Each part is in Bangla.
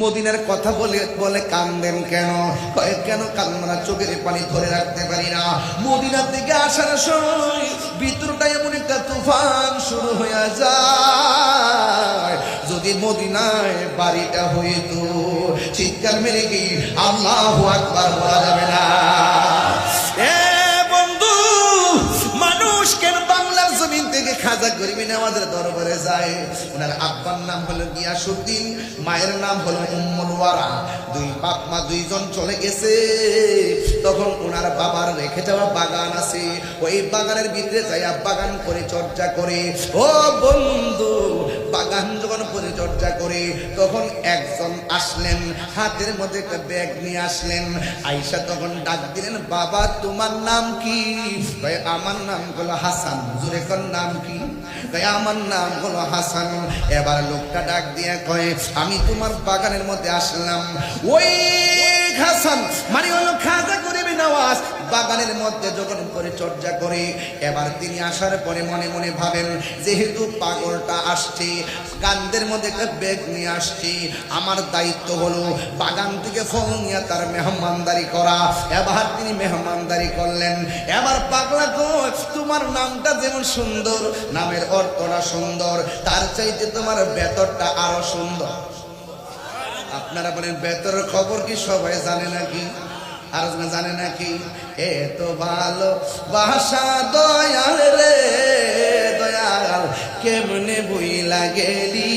মদিনার কথা বলে বলে কান্দেন কেন? কেন কান্না? চোখের পানি ধরে রাখতে পারি না। মদিনা থেকে আসার সময় ভিতরটা এমন একটা তুফান শুরু হয়ে যায়। যদি মদিনায় বাড়িটা হইতো, চিৎকার মেরে কি আল্লাহু আকবার বলা যাবে না? জমিন থেকে খাজা গরিবী নামাজের দরবারে যায়। ওনার আব্বার নাম হলো গিয়াসউদ্দিন, মায়ের নাম হলো উম্মুল ওয়ারা। দুই বাপ মা দুইজন চলে গেছে। তখন ওনার বাবার রেখে যাওয়া বাগান আছে, ওই বাগানের ভিতরে যাইয়া বাগান পরিচর্যা করে। ও বন্ধু, বাগান যখন পরিচর্যা করে তখন একজন আসলেন, হাতের মধ্যে একটা ব্যাগ নিয়ে আসলেন। আয়েশা তখন ডাক দিলেন, বাবা তোমার নাম কি? আমার নাম হলো হাসান। জোরে কোন নাম কি? আমার নাম হলো হাসান। এবার লোকটা ডাক দিয়ে কয়, আমি তোমার বাগানের মধ্যে আসলাম। ওই হাসান মানে হলো খাজা গরিবী নওয়াজ বাগানের মধ্যে যখন পরিচর্যা করে, এবার তিনি আসার পরে মনে মনে ভাবেন, যেহেতু পাগলটা আসছে, কান্দের মধ্যে একটা ব্যাগ নিয়ে আসছে, আমার দায়িত্ব হলো বাগান থেকে ফল নিয়ে তার মেহমানদারি করা। এবার তিনি মেহমানদারি করলেন। এবার পাগলা কই, তোমার নামটা যেমন সুন্দর, নামের অর্থটা সুন্দর, তার চাইতে তোমার বেতরটা আরো সুন্দর। আপনারা বলেন বেতরের খবর কি সবাই জানে নাকি? আর জানে নাকি? এত ভালো বাসা দয়াল রে দয়াল, কেমনে বইলা গেলি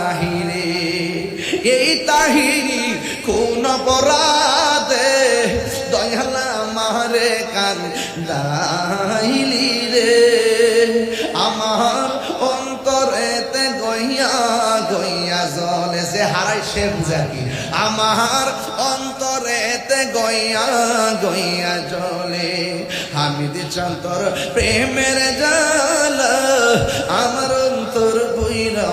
আহিরে। এই তাহিরি কোন অপরাধে দয়াল আমারে কান্দাইলি রে। আমার অন্তরেতে গইয়া গইয়া জলে, যে হারাই সে বুঝাকি, আমার অন্তরেতে গইয়া গইয়া জলে। হামিদ চন্তর প্রেমের জাল, আমার অন্তর বইরা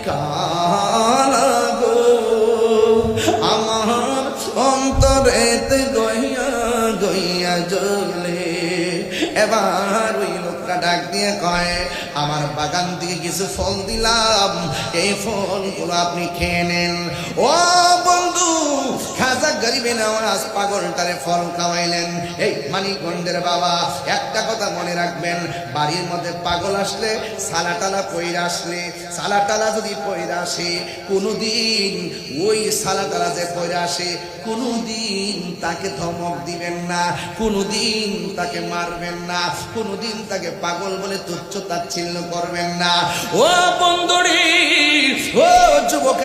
কালা গো। আমার অন্তরেতে গইয়া গইয়া জলে। এবার ওই লোকটা ডাক দিয়ে কয়, আমার বাগান থেকে কিছু ফল দিলাম, এই ফলগুলো আপনি খেয়ে নেন। ও বন্ধু, খাজা গরিবী নওয়াজ পাগলটারে ফল খাওয়াইলেন। এই মানিকগঞ্জের বাবা, একটা কথা মনে রাখবেন, বাড়ির মধ্যে পাগল আসলে, সালাটালা পইরা আসলে, সালাটালা যদি পইরা আসে, কোনোদিন ওই সালাটালা যে পইরা আসে, কোনোদিন তাকে ধমক দিবেন না, কোনোদিন তাকে মারবেন না, কোনোদিন তাকে পাগল বলে তুচ্ছ তাচ্ছিল্য করবেন না। ও বন্ধুরি, ও যুবক।